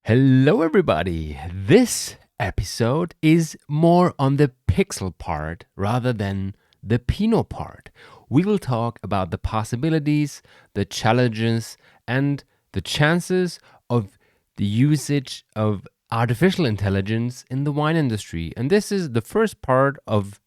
Hello, everybody. This episode is more on the pixel part rather than the Pinot part. We will talk about the possibilities, the challenges, and the chances of the usage of artificial intelligence in the wine industry. And this is the first part of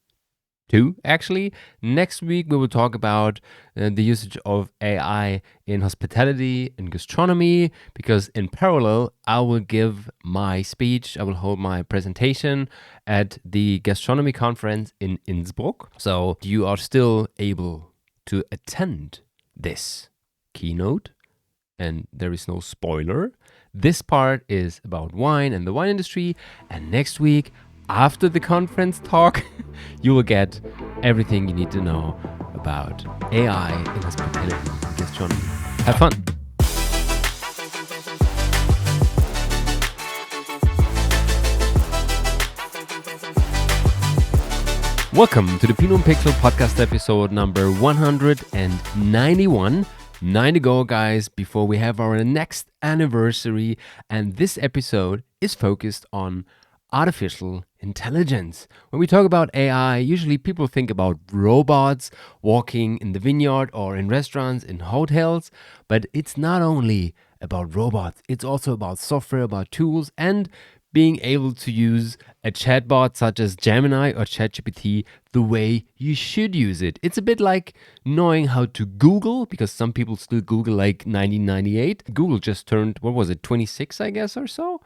two, actually. Next week, we will talk about the usage of AI in hospitality and gastronomy, because in parallel, I will give my speech, I will hold my presentation at the gastronomy conference in Innsbruck. So you are still able to attend this keynote, and there is no spoiler. This part is about wine and the wine industry, and next week, after the conference talk, you will get everything you need to know about AI in hospitality and gastronomy. Have fun! Welcome to the Pinot Pixel podcast episode number 191. 9 to go, guys, before we have our next anniversary. And this episode is focused on artificial intelligence. When we talk about AI, usually people think about robots walking in the vineyard or in restaurants, in hotels, but it's not only about robots, it's also about software, about tools, and being able to use a chatbot such as Gemini or ChatGPT the way you should use it. It's a bit like knowing how to Google, because some people still Google like 1998. Google just turned, 26, I guess, or so?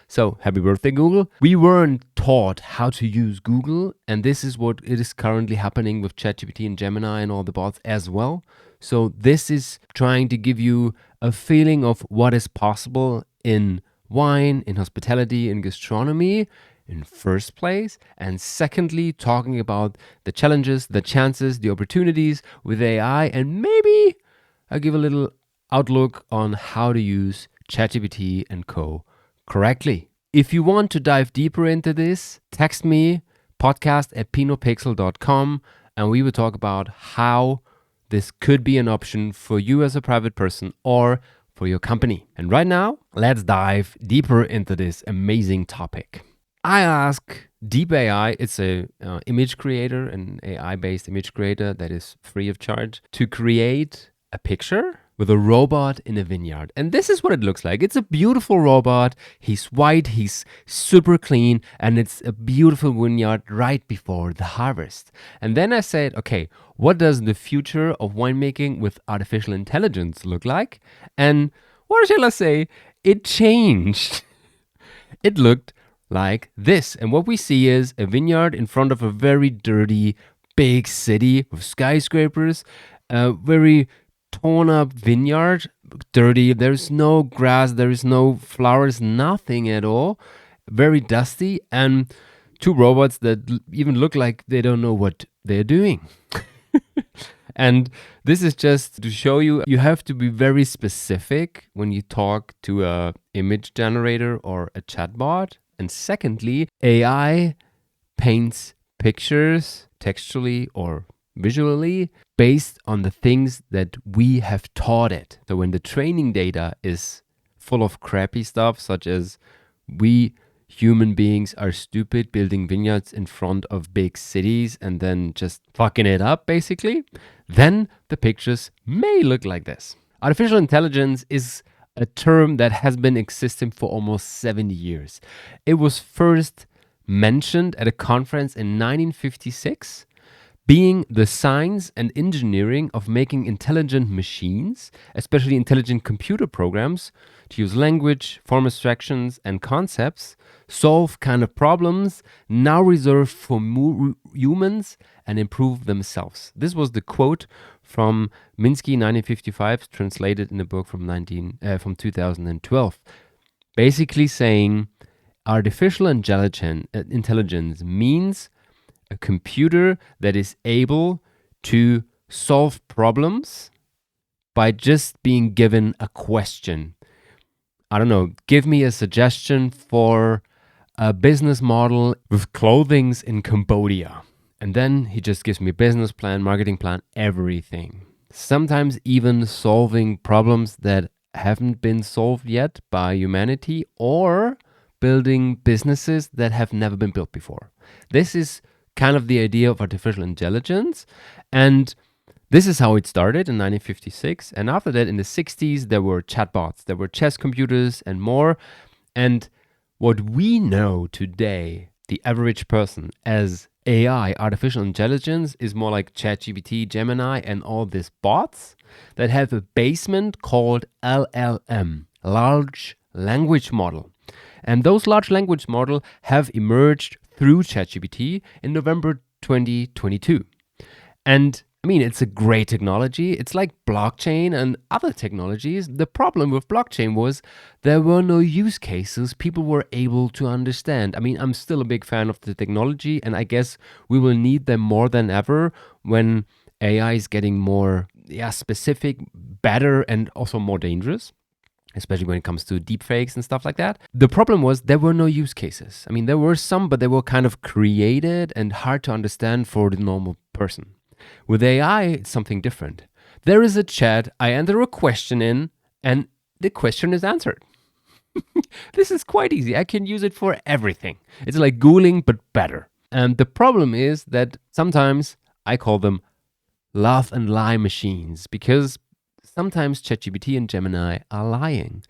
So, happy birthday, Google. We weren't taught how to use Google, and this is what it is currently happening with ChatGPT and Gemini and all the bots as well. So, this is trying to give you a feeling of what is possible in wine, in hospitality, in gastronomy in first place, and secondly, talking about the challenges, the chances, the opportunities with AI, and maybe I'll give a little outlook on how to use ChatGPT and co correctly. If you want to dive deeper into this, text me podcast@pinotpixel.com, and we will talk about how this could be an option for you as a private person or for your company. And right now, let's dive deeper into this amazing topic. I ask Deep AI, it's a image creator, an AI-based image creator that is free of charge, to create a picture with a robot in a vineyard. And this is what it looks like. It's a beautiful robot. He's white, he's super clean, and it's a beautiful vineyard right before the harvest. And then I said, okay, what does the future of winemaking with artificial intelligence look like? And what shall I say? It changed. It looked like this. And what we see is a vineyard in front of a very dirty, big city with skyscrapers, very torn up vineyard, dirty. There's no grass, there is no flowers, nothing at all. Very dusty, and two robots that even look like they don't know what they're doing. And this is just to show you have to be very specific when you talk to a image generator or a chatbot. And secondly, AI paints pictures textually or visually based on the things that we have taught it. So when the training data is full of crappy stuff, such as we human beings are stupid building vineyards in front of big cities and then just fucking it up, basically, then the pictures may look like this. Artificial intelligence is a term that has been existing for almost 70 years. It was first mentioned at a conference in 1956, being the science and engineering of making intelligent machines, especially intelligent computer programs, to use language, form abstractions, and concepts, solve kind of problems now reserved for humans and improve themselves. This was the quote from Minsky, 1955, translated in a book from 2012, basically saying artificial intelligence means a computer that is able to solve problems by just being given a question. I don't know, give me a suggestion for a business model with clothings in Cambodia. And then he just gives me a business plan, marketing plan, everything. Sometimes even solving problems that haven't been solved yet by humanity, or building businesses that have never been built before. This is kind of the idea of artificial intelligence. And this is how it started in 1956. And after that, in the 60s, there were chatbots, there were chess computers and more. And what we know today, the average person, as AI, artificial intelligence, is more like ChatGPT, Gemini, and all these bots that have a basement called LLM, large language model. And those large language models have emerged through ChatGPT in November 2022. And I mean, it's a great technology. It's like blockchain and other technologies. The problem with blockchain was there were no use cases people were able to understand. I mean, I'm still a big fan of the technology, and I guess we will need them more than ever when AI is getting more specific, better, and also more dangerous, especially when it comes to deepfakes and stuff like that. The problem was there were no use cases. I mean, there were some, but they were kind of created and hard to understand for the normal person. With AI, it's something different. There is a chat, I enter a question in, and the question is answered. This is quite easy. I can use it for everything. It's like Googling, but better. And the problem is that sometimes I call them laugh and lie machines, because sometimes ChatGPT and Gemini are lying.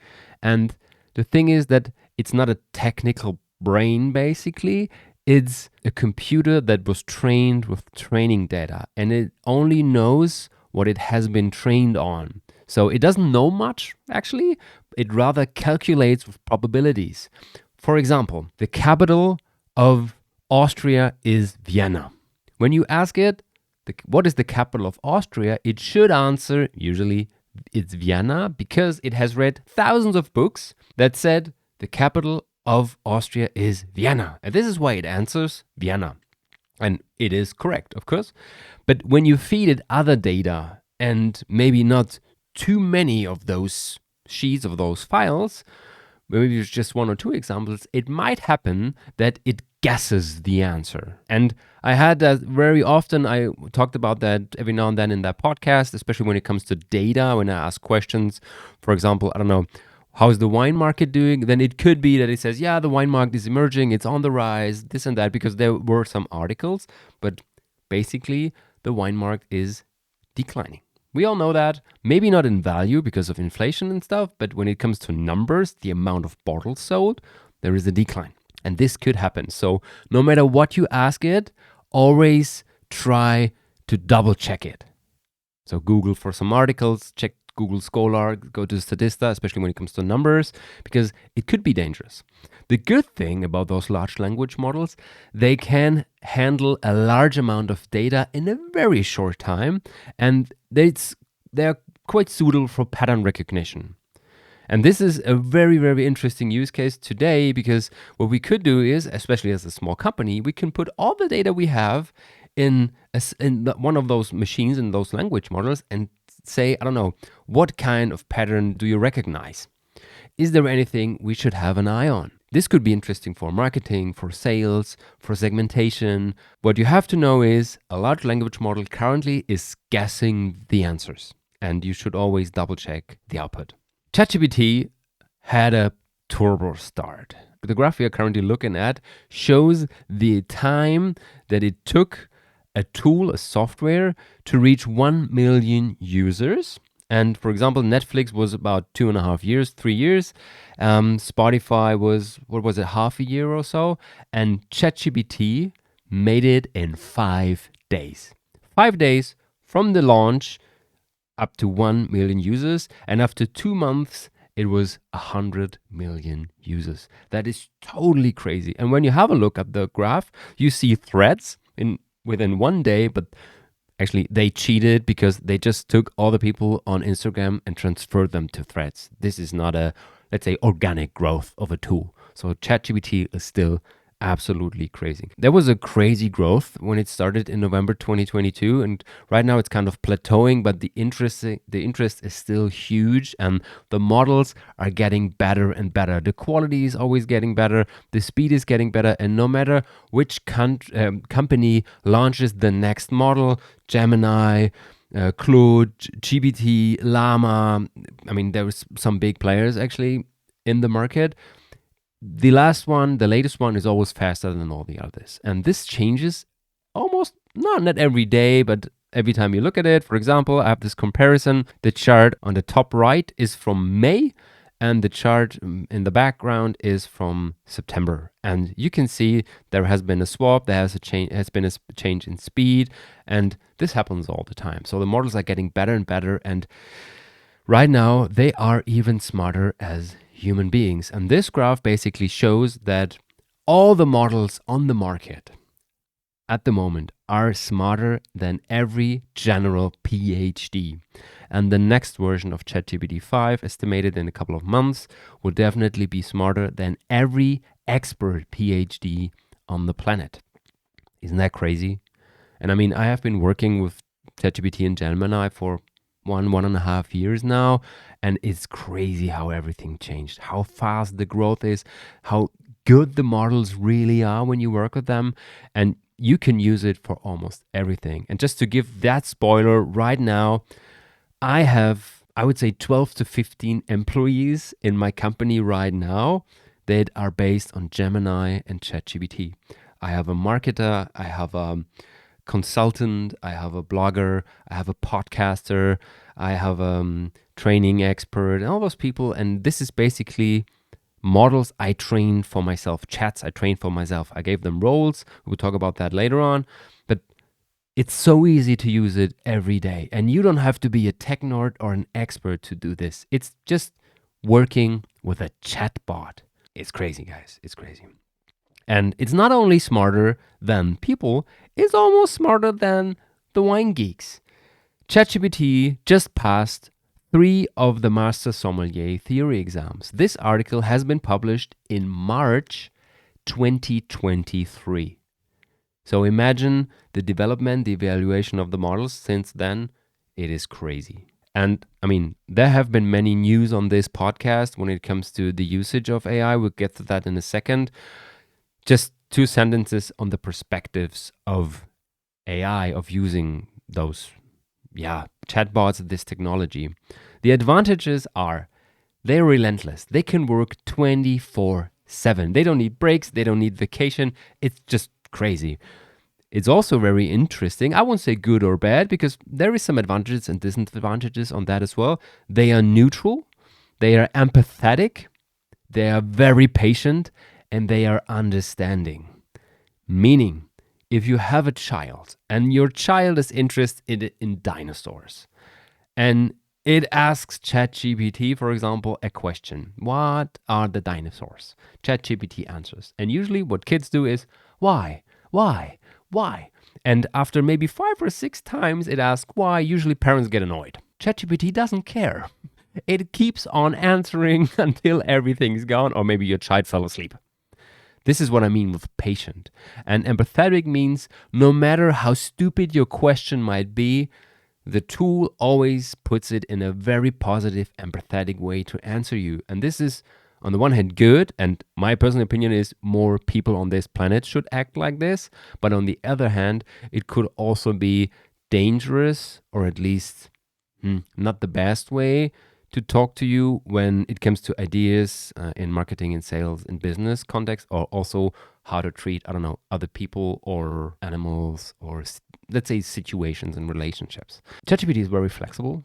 And the thing is that it's not a technical brain, basically. It's a computer that was trained with training data, and it only knows what it has been trained on. So it doesn't know much, actually. It rather calculates with probabilities. For example, the capital of Austria is Vienna. When you ask it, what is the capital of Austria, it should answer, usually it's Vienna, because it has read thousands of books that said the capital of Austria is Vienna. And this is why it answers Vienna. And it is correct, of course. But when you feed it other data, and maybe not too many of those sheets of those files, maybe just one or two examples, it might happen that it guesses the answer. And I had that very often. I talked about that every now and then in that podcast, especially when it comes to data, when I ask questions. For example, I don't know, how's the wine market doing? Then it could be that it says, yeah, the wine market is emerging, it's on the rise, this and that, because there were some articles. But basically, the wine market is declining. We all know that. Maybe not in value because of inflation and stuff, but when it comes to numbers, the amount of bottles sold, there is a decline. And this could happen. So no matter what you ask it, always try to double check it. So Google for some articles, check Google Scholar, go to Statista, especially when it comes to numbers, because it could be dangerous. The good thing about those large language models, they can handle a large amount of data in a very short time, and they're quite suitable for pattern recognition. And this is a very, very interesting use case today, because what we could do is, especially as a small company, we can put all the data we have in one of those machines, in those language models, and say, I don't know, what kind of pattern do you recognize? Is there anything we should have an eye on? This could be interesting for marketing, for sales, for segmentation. What you have to know is a large language model currently is guessing the answers, and you should always double check the output. ChatGPT had a turbo start. The graph we are currently looking at shows the time that it took a tool, a software, to reach 1 million users. And for example, Netflix was about 2.5 years, 3 years. Spotify was, half a year or so. And ChatGPT made it in 5 days. 5 days from the launch up to 1 million users. And after 2 months, it was 100 million users. That is totally crazy. And when you have a look at the graph, you see threads within 1 day, but actually they cheated because they just took all the people on Instagram and transferred them to threads. This is not a, let's say, organic growth of a tool. So ChatGPT is still absolutely crazy. There was a crazy growth when it started in November 2022, and right now it's kind of plateauing, but the interest is still huge, and the models are getting better and better. The quality is always getting better, the speed is getting better, and no matter which company launches the next model, Gemini, Claude, GPT, Llama. I mean, there was some big players actually in the market. The latest one is always faster than all the others. And this changes almost, not every day, but every time you look at it. For example, I have this comparison. The chart on the top right is from May, and the chart in the background is from September. And you can see there has been a swap, there has been a change in speed, and this happens all the time. So the models are getting better and better, and right now they are even smarter as human beings. And this graph basically shows that all the models on the market at the moment are smarter than every general PhD. And the next version of ChatGPT 5, estimated in a couple of months, will definitely be smarter than every expert PhD on the planet. Isn't that crazy? And I mean, I have been working with ChatGPT and Gemini for 1.5 years now, and it's crazy how everything changed, how fast the growth is, how good the models really are when you work with them, and you can use it for almost everything. And just to give that spoiler right now, I have, I would say, 12 to 15 employees in my company right now that are based on Gemini and ChatGPT. I have a marketer, I have a consultant, I have a blogger, I have a podcaster, I have a training expert, and all those people. And this is basically models I trained for myself, chats I trained for myself. I gave them roles. We'll talk about that later on. But it's so easy to use it every day. And you don't have to be a tech nerd or an expert to do this. It's just working with a chatbot. It's crazy, guys. It's crazy. And it's not only smarter than people, it's almost smarter than the wine geeks. ChatGPT just passed 3 of the Master Sommelier theory exams. This article has been published in March 2023. So imagine the development, the evaluation of the models since then. It is crazy. And I mean, there have been many news on this podcast when it comes to the usage of AI. We'll get to that in a second. Just 2 sentences on the perspectives of AI, of using those chatbots, this technology. The advantages are they're relentless. They can work 24/7. They don't need breaks. They don't need vacation. It's just crazy. It's also very interesting. I won't say good or bad because there is some advantages and disadvantages on that as well. They are neutral. They are empathetic. They are very patient, and they are understanding. Meaning, if you have a child and your child is interested in dinosaurs and it asks ChatGPT, for example, a question, what are the dinosaurs? ChatGPT answers. And usually what kids do is, why? And after maybe 5 or 6 times it asks why, usually parents get annoyed. ChatGPT doesn't care. It keeps on answering until everything's gone, or maybe your child fell asleep. This is what I mean with patient. And empathetic means no matter how stupid your question might be, the tool always puts it in a very positive, empathetic way to answer you. And this is, on the one hand, good. And my personal opinion is more people on this planet should act like this. But on the other hand, it could also be dangerous, or at least not the best way to talk to you when it comes to ideas in marketing and sales and business context, or also how to treat, other people or animals, or let's say situations and relationships. ChatGPT is very flexible.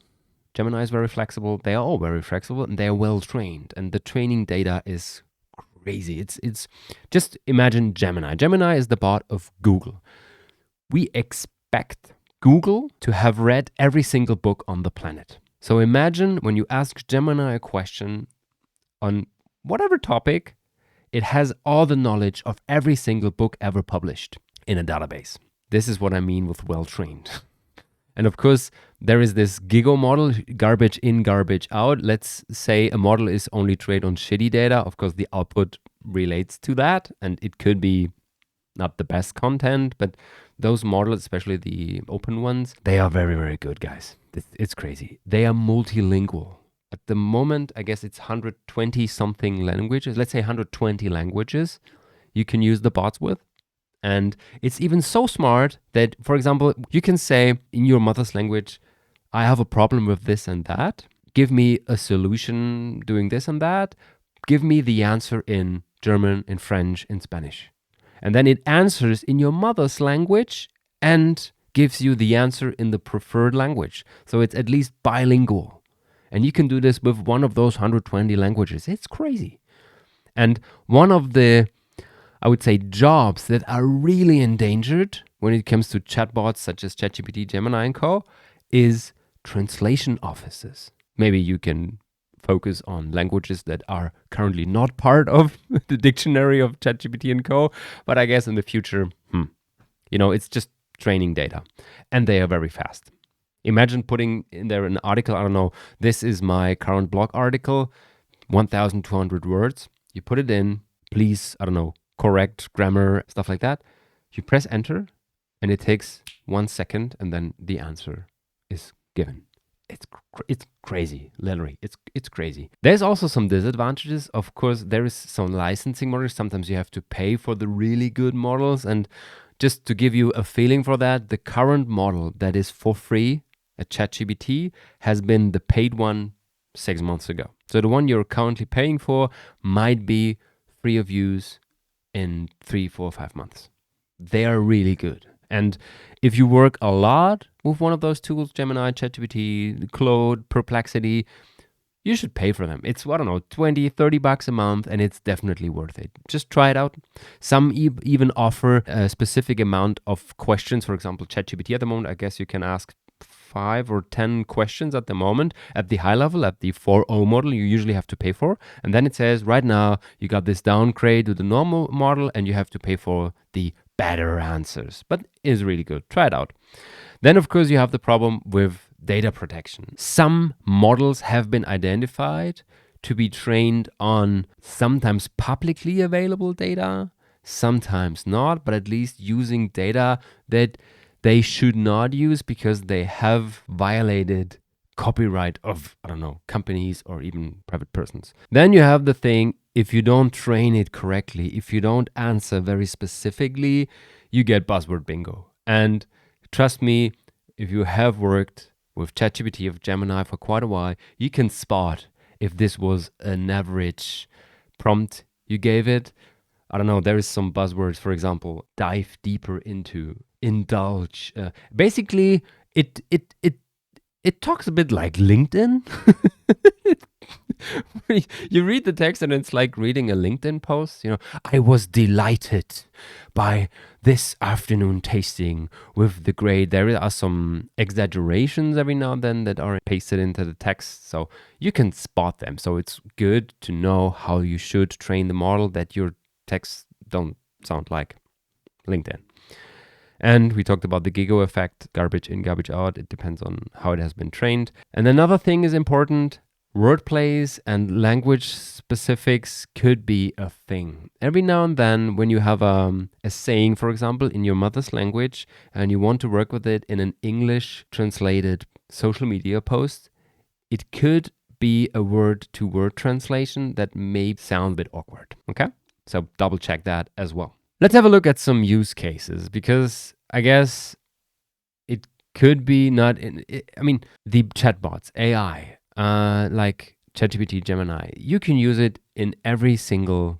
Gemini is very flexible. They are all very flexible, and they are well trained. And the training data is crazy. It's just imagine Gemini. Gemini is the bot of Google. We expect Google to have read every single book on the planet. So imagine when you ask Gemini a question on whatever topic, it has all the knowledge of every single book ever published in a database. This is what I mean with well-trained. And of course, there is this GIGO model, garbage in, garbage out. Let's say a model is only trained on shitty data. Of course, the output relates to that, and it could be not the best content, but those models, especially the open ones, they are very, very good, guys. It's crazy. They are multilingual. At the moment, I guess it's 120 something languages. Let's say 120 languages you can use the bots with. And it's even so smart that, for example, you can say in your mother's language, I have a problem with this and that. Give me a solution doing this and that. Give me the answer in German, in French, in Spanish. And then it answers in your mother's language and gives you the answer in the preferred language. So it's at least bilingual. And you can do this with one of those 120 languages. It's crazy. And one of the, I would say, jobs that are really endangered when it comes to chatbots such as ChatGPT, Gemini, and Co. is translation offices. Maybe you can focus on languages that are currently not part of the dictionary of ChatGPT and Co. But I guess in the future, it's just training data. And they are very fast. Imagine putting in there an article, I don't know, this is my current blog article, 1,200 words. You put it in, please, I don't know, correct grammar, stuff like that. You press enter and it takes 1 second and then the answer is given. It's crazy, literally. It's crazy. There's also some disadvantages. Of course, there is some licensing models. Sometimes you have to pay for the really good models. And just to give you a feeling for that, the current model that is for free at ChatGPT has been the paid one 6 months ago. So the one you're currently paying for might be free of use in 3, 4, 5 months. They are really good. And if you work a lot with one of those tools, Gemini, ChatGPT, Claude, Perplexity, you should pay for them. It's, I don't know, $20, $30 a month, and it's definitely worth it. Just try it out. Some even offer a specific amount of questions. For example, ChatGPT at the moment, I guess you can ask 5 or 10 questions at the moment. At the high level, at the 4.0 model, you usually have to pay for. And then it says, right now, you got this downgrade to the normal model, and you have to pay for the better answers. But it is really good. Try it out. Then, of course, you have the problem with data protection. Some models have been identified to be trained on sometimes publicly available data, sometimes not, but at least using data that they should not use because they have violated copyright of, I don't know, companies or even private persons. Then you have the thing, if you don't train it correctly, if you don't answer very specifically, you get buzzword bingo. And trust me, if you have worked with ChatGPT or Gemini for quite a while, you can spot if this was an average prompt you gave it. I don't know, there is some buzzwords, for example, dive deeper into, indulge. Basically, it talks a bit like LinkedIn. You read the text and it's like reading a LinkedIn post. I was delighted by this afternoon tasting with the grade. There are some exaggerations every now and then that are pasted into the text, so you can spot them. So it's good to know how you should train the model that your texts don't sound like LinkedIn. And we talked about the Gigo effect, garbage in, garbage out. It depends on how it has been trained. And another thing is important. Wordplays and language specifics could be a thing. Every now and then, when you have a saying, for example, in your mother's language, and you want to work with it in an English translated social media post, it could be a word-to-word translation that may sound a bit awkward. Okay? So double check that as well. Let's have a look at some use cases, because I guess it could be not the chatbots, AI, like ChatGPT, Gemini, you can use it in every single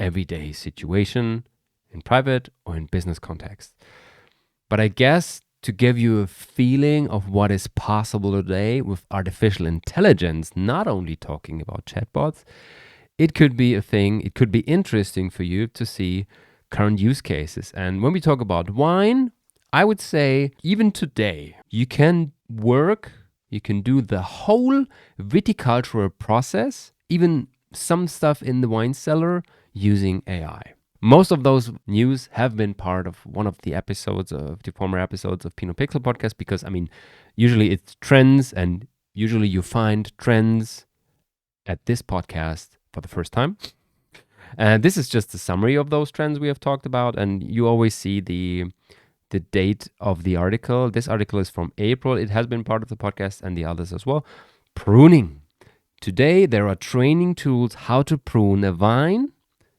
everyday situation, in private or in business context. But I guess to give you a feeling of what is possible today with artificial intelligence, not only talking about chatbots, it could be a thing, it could be interesting for you to see current use cases. And when we talk about wine, I would say even today, you can do the whole viticultural process, even some stuff in the wine cellar, using AI. Most of those news have been part of one of the former episodes of Pinot Pixel podcast, because, usually it's trends, and usually you find trends at this podcast for the first time. And this is just a summary of those trends we have talked about, and you always see the date of the article. This article is from April. It has been part of the podcast and the others as well. Pruning. Today, there are training tools how to prune a vine.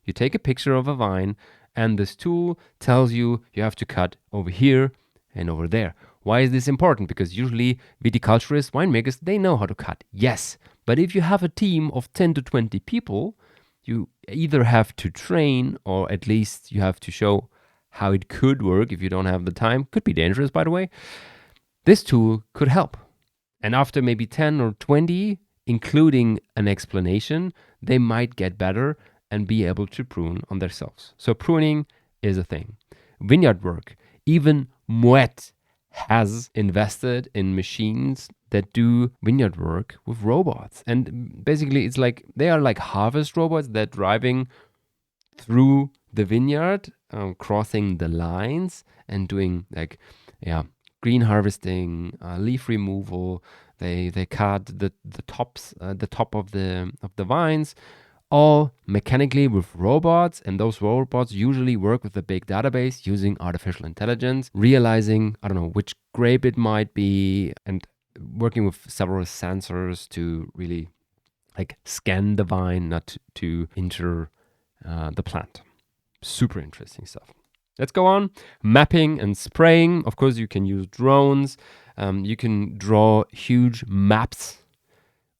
You take a picture of a vine, and this tool tells you have to cut over here and over there. Why is this important? Because usually viticulturists, winemakers, they know how to cut. Yes. But if you have a team of 10 to 20 people, you either have to train or at least you have to show how it could work if you don't have the time. Could be dangerous, by the way. This tool could help. And after maybe 10 or 20, including an explanation, they might get better and be able to prune on themselves. So pruning is a thing. Vineyard work, even Moet has invested in machines that do vineyard work with robots. And basically it's like they are like harvest robots that driving through the vineyard, crossing the lines and doing green harvesting, leaf removal. They cut the tops, the top of the vines, all mechanically with robots. And those robots usually work with a big database using artificial intelligence, realizing, I don't know, which grape it might be, and working with several sensors to really like scan the vine, not to enter the plant. Super interesting stuff. Let's go on. Mapping and spraying. Of course, you can use drones. You can draw huge maps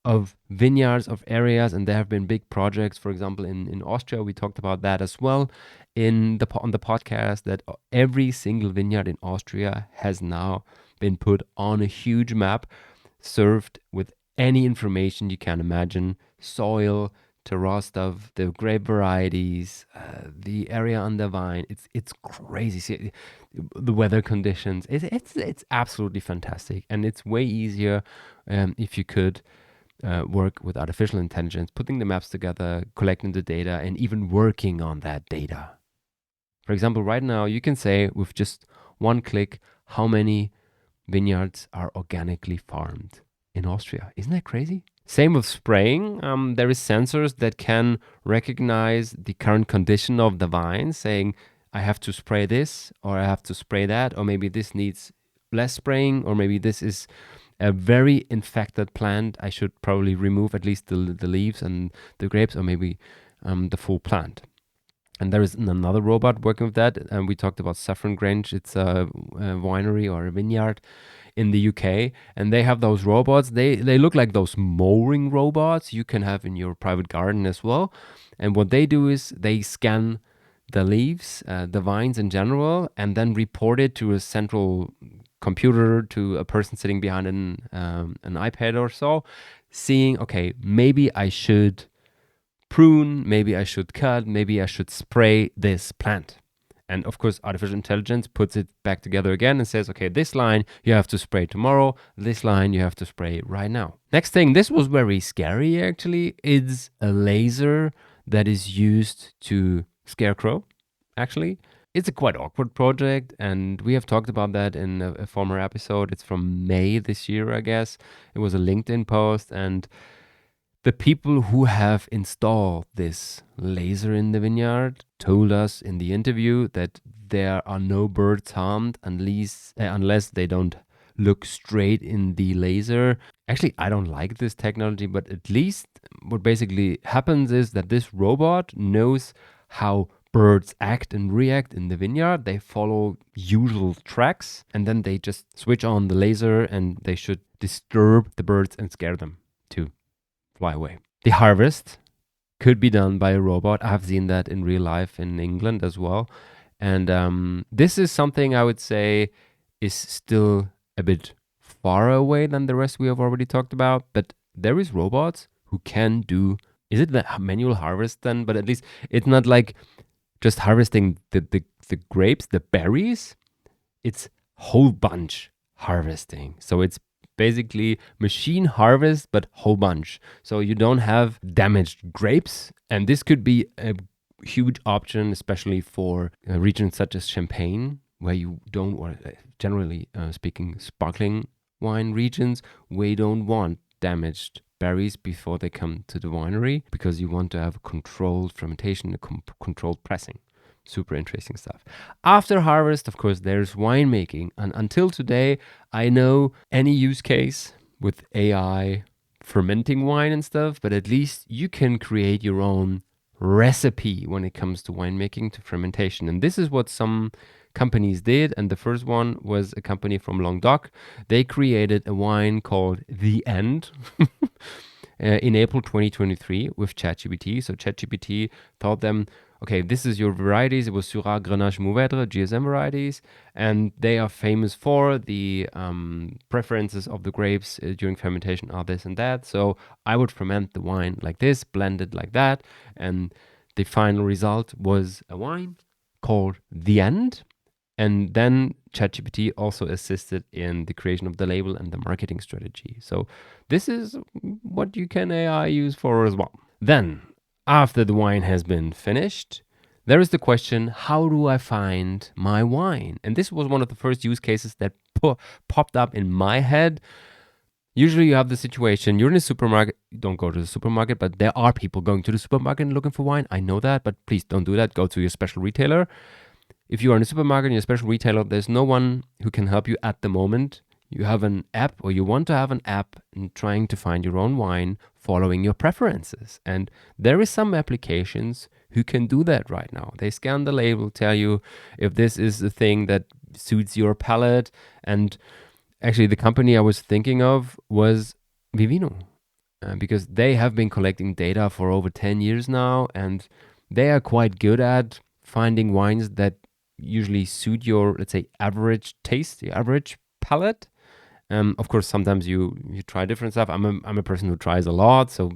of vineyards, of areas, and there have been big projects. For example, in Austria, we talked about that as well on the podcast, that every single vineyard in Austria has now been put on a huge map, served with any information you can imagine: soil, terroir stuff, the grape varieties, the area on the vine. It's crazy. See, the weather conditions. It's absolutely fantastic, and it's way easier if you could work with artificial intelligence, putting the maps together, collecting the data, and even working on that data. For example, right now you can say with just one click how many vineyards are organically farmed in Austria. Isn't that crazy? Same with spraying. There is sensors that can recognize the current condition of the vine, saying, I have to spray this, or I have to spray that, or maybe this needs less spraying, or maybe this is a very infected plant. I should probably remove at least the leaves and the grapes, or maybe the full plant. And there is another robot working with that. And we talked about Saffron Grange. It's a winery or a vineyard in the UK, and they have those robots. They look like those mowing robots you can have in your private garden as well. And what they do is they scan the leaves, the vines in general, and then report it to a central computer, to a person sitting behind an iPad or so, seeing, okay, maybe I should prune, maybe I should cut, maybe I should spray this plant. And of course, artificial intelligence puts it back together again and says, okay, this line you have to spray tomorrow, this line you have to spray right now. Next thing, this was very scary actually, is a laser that is used to scarecrow, actually. It's a quite awkward project, and we have talked about that in a former episode. It's from May this year, I guess. It was a LinkedIn post, and the people who have installed this laser in the vineyard told us in the interview that there are no birds harmed unless they don't look straight in the laser. Actually, I don't like this technology, but at least what basically happens is that this robot knows how birds act and react in the vineyard. They follow usual tracks, and then they just switch on the laser, and they should disturb the birds and scare them to fly away. The harvest could be done by a robot. I've seen that in real life in England as well. And this is something I would say is still a bit far away than the rest we have already talked about. But there is robots who can do, is it the manual harvest then? But at least it's not like just harvesting the grapes, the berries. It's whole bunch harvesting. So it's basically machine harvest, but whole bunch. So you don't have damaged grapes. And this could be a huge option, especially for regions such as Champagne, where you don't want, generally speaking, sparkling wine regions, where you don't want damaged berries before they come to the winery, because you want to have a controlled fermentation, a controlled pressing. Super interesting stuff. After harvest, of course, there's winemaking. And until today, I know any use case with AI fermenting wine and stuff, but at least you can create your own recipe when it comes to winemaking, to fermentation. And this is what some companies did. And the first one was a company from Languedoc. They created a wine called The End in April 2023 with ChatGPT. So ChatGPT taught them, okay, this is your varieties. It was Syrah, Grenache, Mourvèdre, GSM varieties, and they are famous for the preferences of the grapes during fermentation are this and that. So I would ferment the wine like this, blend it like that, and the final result was a wine called The End. And then ChatGPT also assisted in the creation of the label and the marketing strategy. So this is what you can AI use for as well. Then, after the wine has been finished, there is the question, how do I find my wine? And this was one of the first use cases that popped up in my head. Usually you have the situation, you're in a supermarket, you don't go to the supermarket, but there are people going to the supermarket and looking for wine. I know that, but please don't do that. Go to your special retailer. If you are in a supermarket and you're a special retailer, there's no one who can help you at the moment. You have an app, or you want to have an app and trying to find your own wine following your preferences. And there is some applications who can do that right now. They scan the label, tell you if this is the thing that suits your palate. And actually the company I was thinking of was Vivino, because they have been collecting data for over 10 years now, and they are quite good at finding wines that usually suit your, let's say, average taste, your average palate. Of course, sometimes you try different stuff. I'm a person who tries a lot, so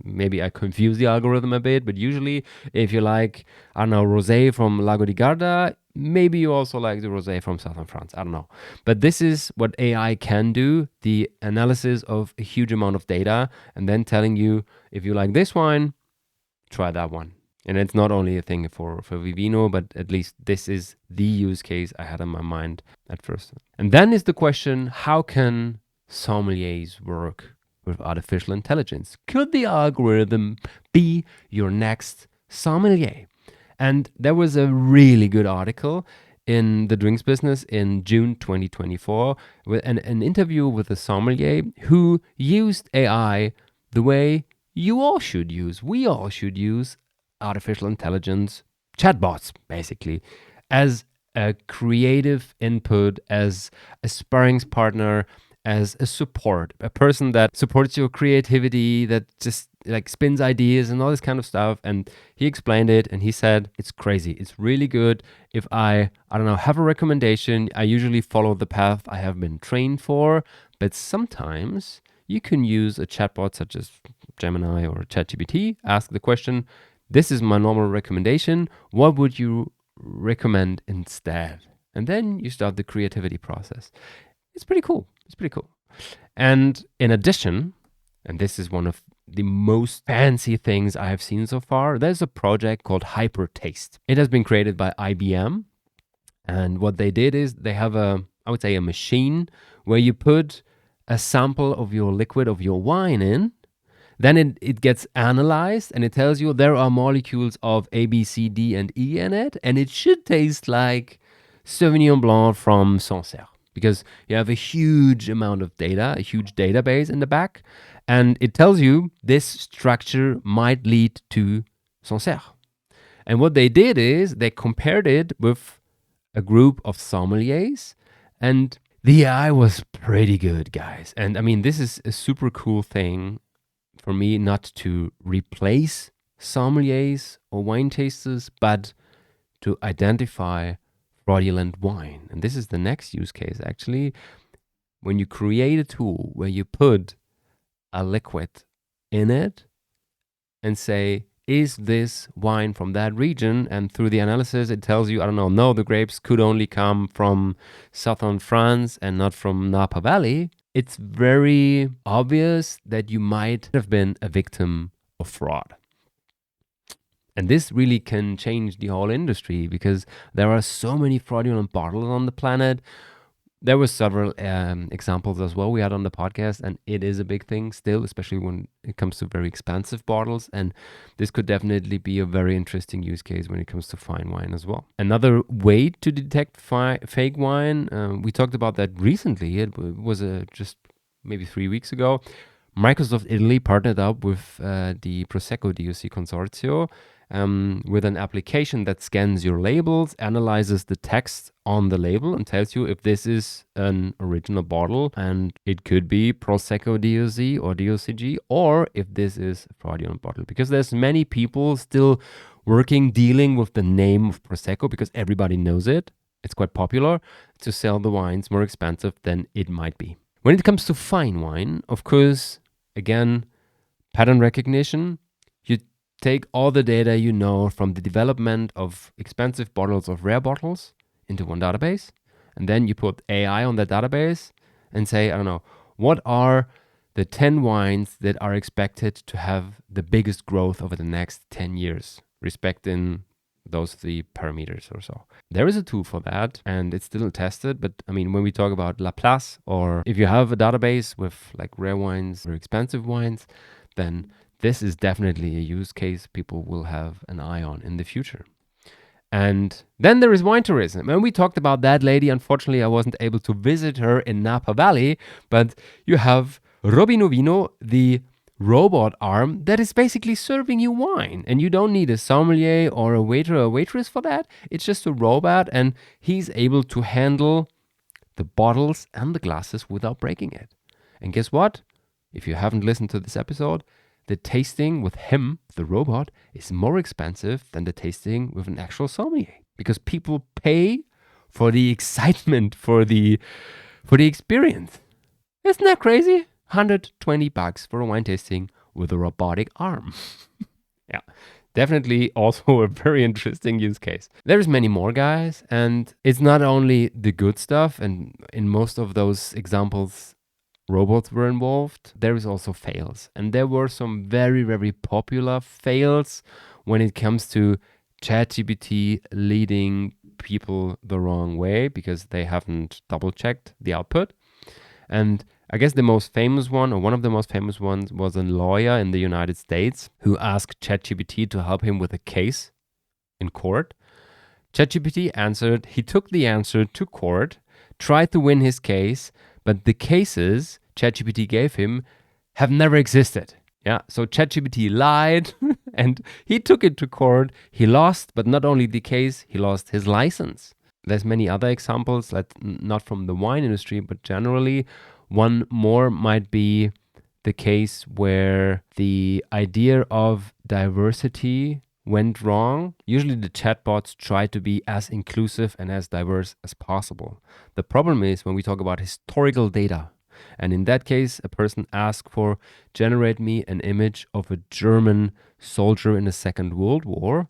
maybe I confuse the algorithm a bit. But usually, if you like, I don't know, rosé from Lago di Garda, maybe you also like the rosé from southern France. I don't know. But this is what AI can do: the analysis of a huge amount of data, and then telling you if you like this wine, try that one. And it's not only a thing for Vivino, but at least this is the use case I had in my mind at first. And then is the question, how can sommeliers work with artificial intelligence? Could the algorithm be your next sommelier? And there was a really good article in the drinks business in June 2024 with an interview with a sommelier who used AI the way you all should use, we all should use artificial intelligence chatbots, basically, as a creative input, as a sparring partner, as a support, a person that supports your creativity, that just like spins ideas and all this kind of stuff. And he explained it and he said, it's crazy. It's really good. If I don't know, have a recommendation, I usually follow the path I have been trained for, but sometimes you can use a chatbot such as Gemini or ChatGPT, ask the question, this is my normal recommendation. What would you recommend instead? And then you start the creativity process. It's pretty cool. It's pretty cool. And in addition, and this is one of the most fancy things I have seen so far, there's a project called Hypertaste. It has been created by IBM. And what they did is they have I would say a machine where you put a sample of your liquid, of your wine in. Then it gets analyzed and it tells you there are molecules of A, B, C, D, and E in it. And it should taste like Sauvignon Blanc from Sancerre because you have a huge amount of data, a huge database in the back. And it tells you this structure might lead to Sancerre. And what they did is they compared it with a group of sommeliers, and the AI was pretty good, guys. And I mean, this is a super cool thing for me, not to replace sommeliers or wine tasters, but to identify fraudulent wine. And this is the next use case, actually. When you create a tool where you put a liquid in it and say, is this wine from that region? And through the analysis, it tells you, I don't know, no, the grapes could only come from southern France and not from Napa Valley. It's very obvious that you might have been a victim of fraud. And this really can change the whole industry because there are so many fraudulent bottles on the planet. There were several examples as well we had on the podcast, and it is a big thing still, especially when it comes to very expensive bottles. And this could definitely be a very interesting use case when it comes to fine wine as well. Another way to detect fake wine, we talked about that recently. It was just maybe 3 weeks ago. Microsoft Italy partnered up with the Prosecco DOC Consortio, with an application that scans your labels, analyzes the text on the label, and tells you if this is an original bottle and it could be Prosecco DOC or DOCG, or if this is a fraudulent bottle. Because there's many people still dealing with the name of Prosecco because everybody knows it. It's quite popular to sell the wines more expensive than it might be. When it comes to fine wine, of course, again, pattern recognition. You take all the data you know from the development of expensive bottles of rare bottles into one database, and then you put AI on that database and say, I don't know, what are the 10 wines that are expected to have the biggest growth over the next 10 years, respecting those 3 parameters or so. There is a tool for that and it's still tested, but I mean, when we talk about La Place, or if you have a database with like rare wines or expensive wines, then this is definitely a use case people will have an eye on in the future. And then there is wine tourism. And we talked about that lady. Unfortunately, I wasn't able to visit her in Napa Valley, but you have Robino Vino, the robot arm that is basically serving you wine. And you don't need a sommelier or a waiter or a waitress for that. It's just a robot, and he's able to handle the bottles and the glasses without breaking it. And guess what? If you haven't listened to this episode, the tasting with him, the robot, is more expensive than the tasting with an actual sommelier, because people pay for the excitement, for the experience. Isn't that crazy? $120 for a wine tasting with a robotic arm. Yeah, definitely also a very interesting use case. There's many more, guys, and it's not only the good stuff, and in most of those examples, robots were involved. There is also fails, and there were some very, very popular fails when it comes to ChatGPT leading people the wrong way because they haven't double checked the output. And I guess the most famous one, or one of the most famous ones, was a lawyer in the United States who asked ChatGPT to help him with a case in court. ChatGPT answered, he took the answer to court, tried to win his case, but the cases ChatGPT gave him have never existed. Yeah, so ChatGPT lied and he took it to court. He lost, but not only the case, he lost his license. There's many other examples, not from the wine industry, but generally. One more might be the case where the idea of diversity went wrong. Usually the chatbots try to be as inclusive and as diverse as possible. The problem is when we talk about historical data, and in that case, a person asked for, generate me an image of a German soldier in the Second World War.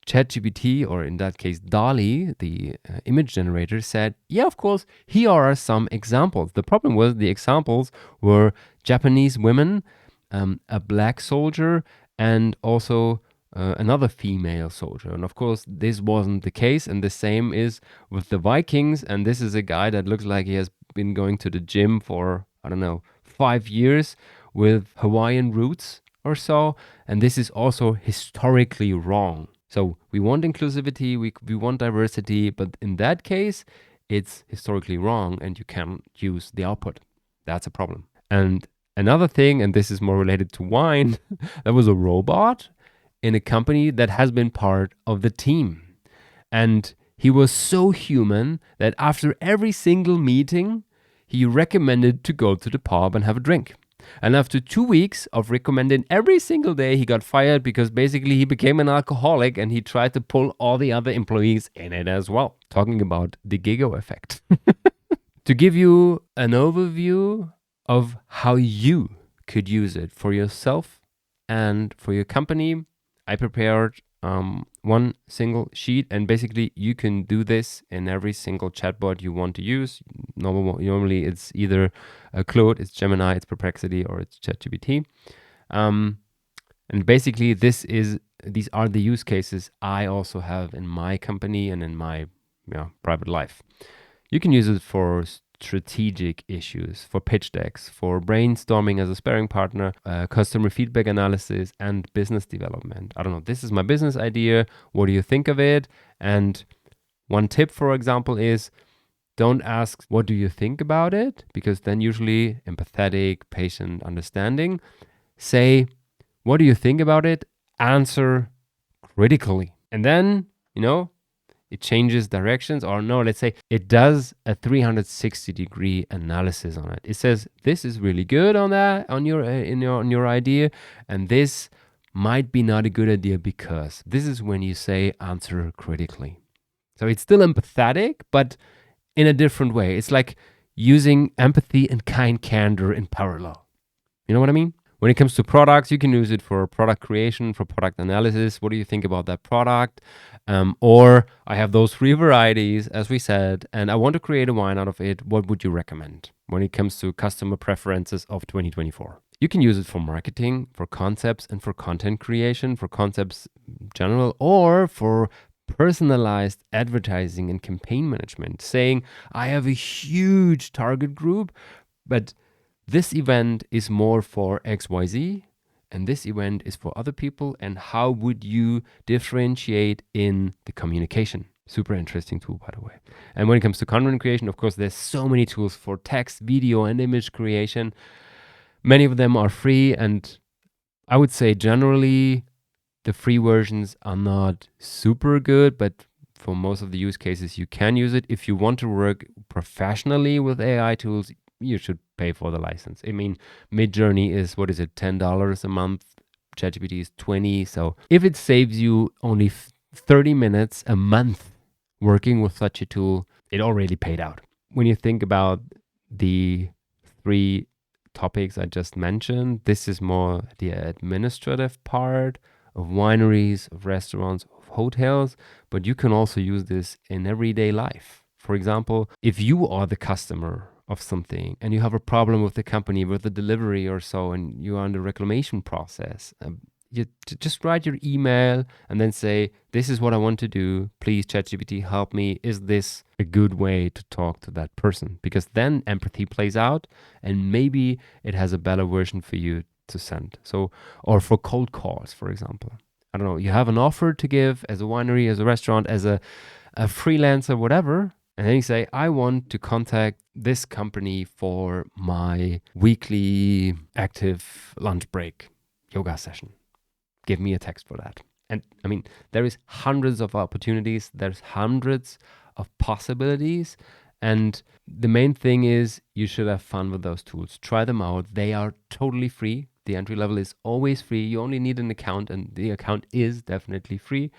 ChatGPT, or in that case DALL-E, the image generator, said, yeah, of course, here are some examples. The problem was the examples were Japanese women, a black soldier, and also another female soldier. And of course, this wasn't the case. And the same is with the Vikings. And this is a guy that looks like he has been going to the gym for, 5 years with Hawaiian roots or so. And this is also historically wrong. So we want inclusivity, we want diversity, but in that case, it's historically wrong and you can't use the output. That's a problem. And another thing, and this is more related to wine, there was a robot in a company that has been part of the team. And he was so human that after every single meeting, he recommended to go to the pub and have a drink. And after 2 weeks of recommending every single day, he got fired because basically he became an alcoholic and he tried to pull all the other employees in it as well. Talking about the Gigo effect. To give you an overview of how you could use it for yourself and for your company, I prepared one single sheet, and basically you can do this in every single chatbot you want to use. Normally it's either Claude, it's Gemini, it's Perplexity, or it's ChatGPT. And basically these are the use cases I also have in my company and in my private life. You can use it for strategic issues, for pitch decks, for brainstorming as a sparring partner, customer feedback analysis, and business development. I don't know, this is my business idea. What do you think of it? And one tip, for example, is don't ask, what do you think about it? Because then usually empathetic, patient, understanding. Say, what do you think about it? Answer critically. And then, it changes directions, or no, let's say it does a 360-degree analysis on it. It says this is really good on that, on your idea, and this might be not a good idea because this is when you say answer critically. So it's still empathetic, but in a different way. It's like using empathy and kind candor in parallel. You know what I mean? When it comes to products, you can use it for product creation, for product analysis. What do you think about that product? Or I have those 3 varieties, as we said, and I want to create a wine out of it. What would you recommend when it comes to customer preferences of 2024? You can use it for marketing, for concepts, and for content creation, for concepts in general, or for personalized advertising and campaign management, saying, I have a huge target group, but this event is more for XYZ, and this event is for other people. And how would you differentiate in the communication? Super interesting tool, by the way. And when it comes to content creation, of course, there's so many tools for text, video, and image creation. Many of them are free, and I would say generally the free versions are not super good, but for most of the use cases, you can use it. If you want to work professionally with AI tools, you should pay for the license. I mean, Midjourney is, $10 a month. ChatGPT is $20. So if it saves you only 30 minutes a month working with such a tool, it already paid out. When you think about the 3 topics I just mentioned, this is more the administrative part of wineries, of restaurants, of hotels, but you can also use this in everyday life. For example, if you are the customer of something and you have a problem with the company, with the delivery or so, and you are in the reclamation process, you just write your email and then say, this is what I want to do. Please, ChatGPT, help me. Is this a good way to talk to that person? Because then empathy plays out and maybe it has a better version for you to send. So, or for cold calls, for example. I don't know, you have an offer to give as a winery, as a restaurant, as a freelancer, whatever. And then you say, I want to contact this company for my weekly active lunch break yoga session. Give me a text for that. And I mean, there is hundreds of opportunities. There's hundreds of possibilities. And the main thing is you should have fun with those tools. Try them out. They are totally free. The entry level is always free. You only need an account, and the account is definitely free.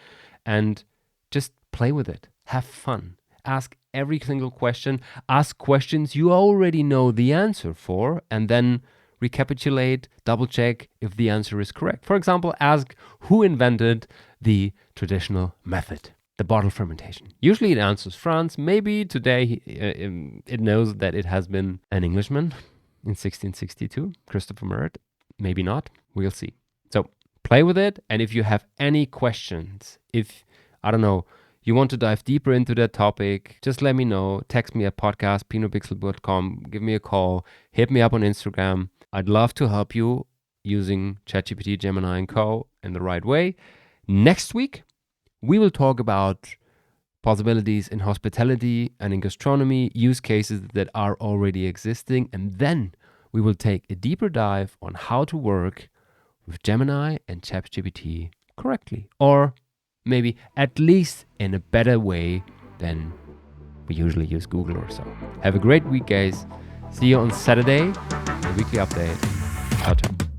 And just play with it. Have fun. Ask every single question. Ask questions you already know the answer for, and then recapitulate, double check if the answer is correct. For example, ask who invented the traditional method, the bottle fermentation. Usually it answers France. Maybe today it knows that it has been an Englishman in 1662, Christopher Merritt. Maybe not. We'll see. So play with it. And if you have any questions, if, I don't know, you want to dive deeper into that topic, just let me know. Text me at podcast@pinotpixel.com. Give me a call. Hit me up on Instagram. I'd love to help you using ChatGPT, Gemini, and Co. in the right way. Next week, we will talk about possibilities in hospitality and in gastronomy, use cases that are already existing. And then we will take a deeper dive on how to work with Gemini and ChatGPT correctly, or maybe at least in a better way than we usually use Google or so. Have a great week, guys. See you on Saturday, the weekly update. Ciao, ciao.